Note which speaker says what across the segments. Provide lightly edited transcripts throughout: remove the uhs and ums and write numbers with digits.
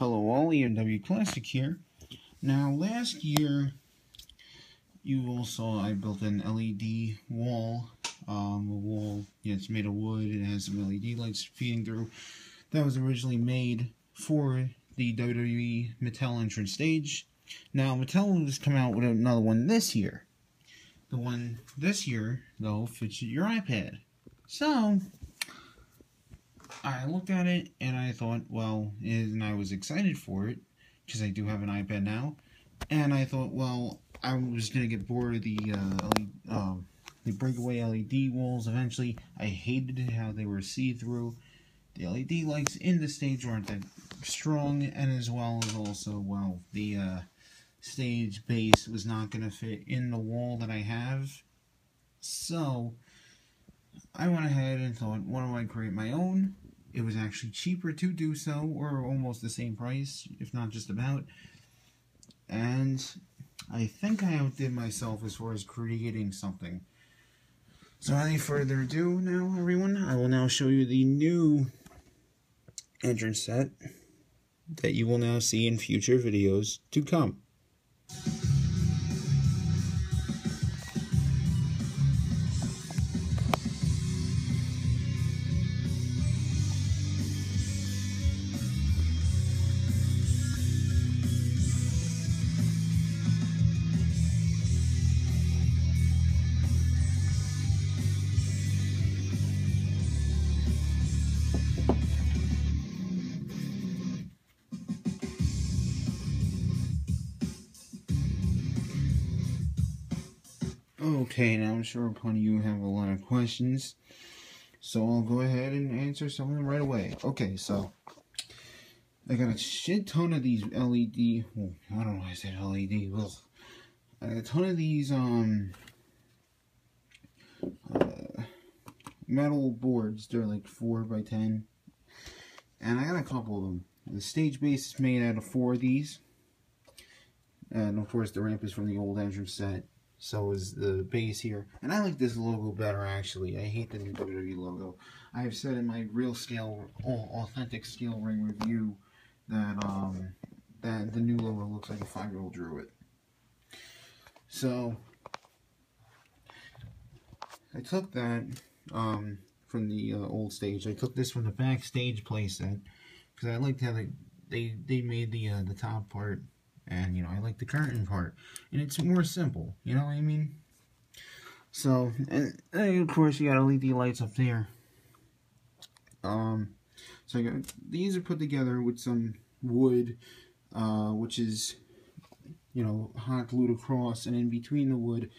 Speaker 1: Hello all, EMW Classic here. Now last year, you all saw I built an LED wall. It's made of wood, it has some LED lights feeding through. That was originally made for the WWE Mattel entrance stage. Now Mattel has come out with another one this year. The one this year, though, fits your iPad. So I looked at it and I thought, well, and I was excited for it because I do have an iPad now, and I thought, well, I was gonna get bored of the breakaway LED walls eventually. I hated how they were see-through. The LED lights in the stage weren't that strong, and as well as also, well, the stage base was not gonna fit in the wall that I have. So I went ahead and thought, why don't I create my own? It was actually cheaper to do so, or almost the same price, if not just about. And I think I outdid myself as far as creating something. So without any further ado now, everyone, I will now show you the new entrance set that you will now see in future videos to come. Okay, now I'm sure plenty of you have a lot of questions, so I'll go ahead and answer some of them right away. Okay, so I got a shit ton of these LED, well, I don't know why I said LED, well, I got a ton of these metal boards. They're like 4x10, and I got a couple of them. The stage base is made out of 4 of these, and of course the ramp is from the old entrance set. So is the base here. And I like this logo better, actually. I hate the new WWE logo. I have said in my real scale, authentic scale ring review that that the new logo looks like a 5-year-old drew it. So I took that from the old stage. I took this from the backstage playset because I liked how they made the top part. And, you know, I like the curtain part. And it's more simple, you know what I mean? So, and of course, you got LED lights up there. So I got, these are put together with some wood, which is, you know, hot glued across. And in between the wood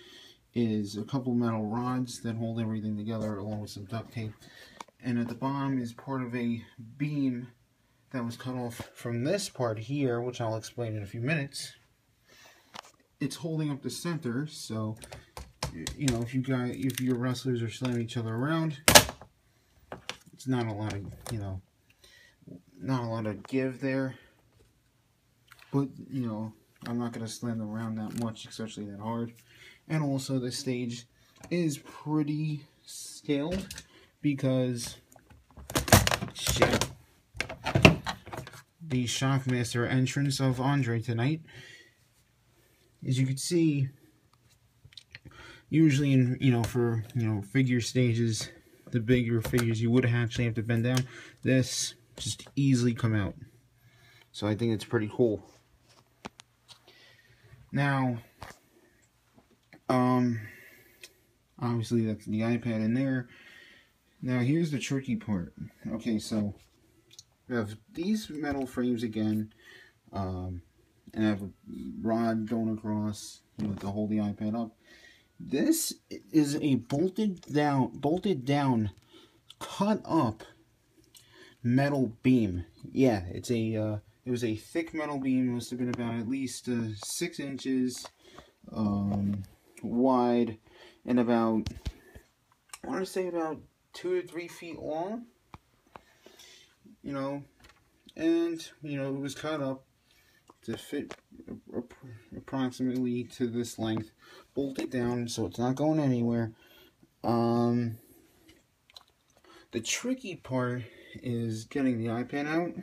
Speaker 1: is a couple metal rods that hold everything together, along with some duct tape. And at the bottom is part of a beam that was cut off from this part here, which I'll explain in a few minutes. It's holding up the center, so you know, if your wrestlers are slamming each other around, it's not a lot of, you know, not a lot of give there. But you know, I'm not gonna slam them around that much, especially that hard. And also, the stage is pretty scaled because shit. The Shockmaster entrance of Andre tonight. As you can see, usually in, you know, for, you know, figure stages, the bigger figures, you would actually have to bend down. This just easily come out. So I think it's pretty cool. Now, obviously that's the iPad in there. Now here's the tricky part. Okay, so we have these metal frames again, and I have a rod going across, you know, to hold the iPad up. This is a bolted down, cut up metal beam. Yeah, it's a it was a thick metal beam. It must have been about at least 6 inches wide, and about, I want to say about 2 to 3 feet long. You know, and, you know, it was cut up to fit approximately to this length, bolted down so it's not going anywhere. The tricky part is getting the iPad out.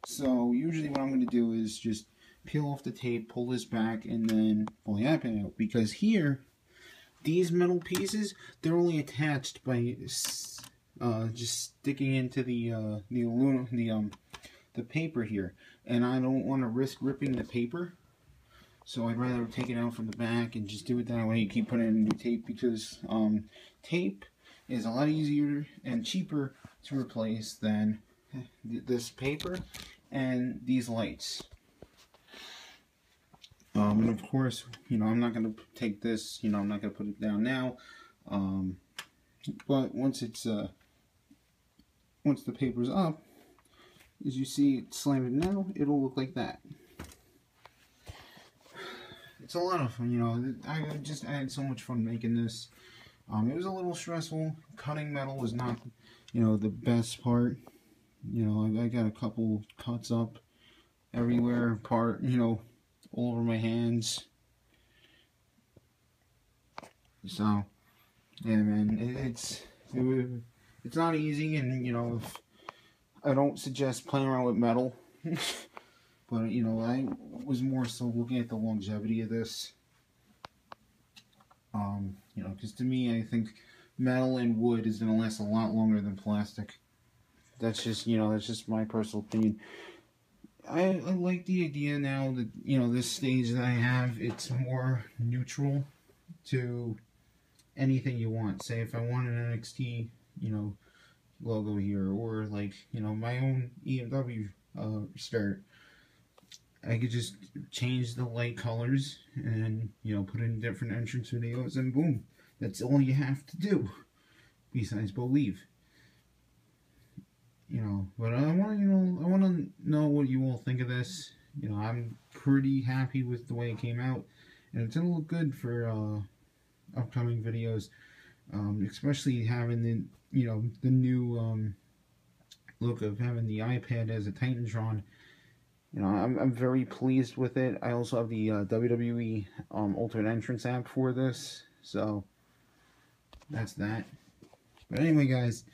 Speaker 1: So usually what I'm going to do is just peel off the tape, pull this back, and then pull the eye out. Because here, these metal pieces, they're only attached by just sticking into the paper here, and I don't want to risk ripping the paper, so I'd rather take it out from the back and just do it that way. You keep putting in new tape, because tape is a lot easier and cheaper to replace than this paper and these lights. And of course, you know, I'm not going to take this, you know, I'm not going to put it down now, but once it's once the paper's up, as you see it slanted now, it'll look like that. It's a lot of fun, you know. I had so much fun making this. It was a little stressful. Cutting metal was not, you know, the best part. You know, I got a couple cuts up everywhere, you know, all over my hands. So, yeah, man, it's not easy, and you know, I don't suggest playing around with metal. But, you know, I was more so looking at the longevity of this. You know, because to me, I think metal and wood is going to last a lot longer than plastic. That's just, you know, that's just my personal opinion. I like the idea now that, you know, this stage that I have, it's more neutral to anything you want. Say, if I want an NXT, you know, logo here, or like, you know, my own EMW start, I could just change the light colors and, you know, put in different entrance videos, and boom, that's all you have to do, besides believe. You know, but I want to know what you all think of this. You know, I'm pretty happy with the way it came out, and it's gonna look good for upcoming videos, especially having the, you know, the new look of having the iPad as a Titantron. You know, I'm very pleased with it. I also have the WWE Ultimate Entrance app for this, so that's that. But anyway, guys,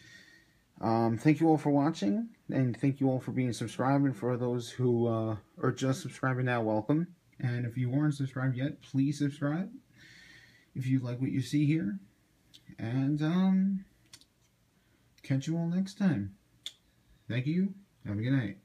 Speaker 1: thank you all for watching, and thank you all for being subscribed. And for those who are just subscribing now, welcome. And if you aren't subscribed yet, please subscribe if you like what you see here. And catch you all next time. Thank you. Have a good night.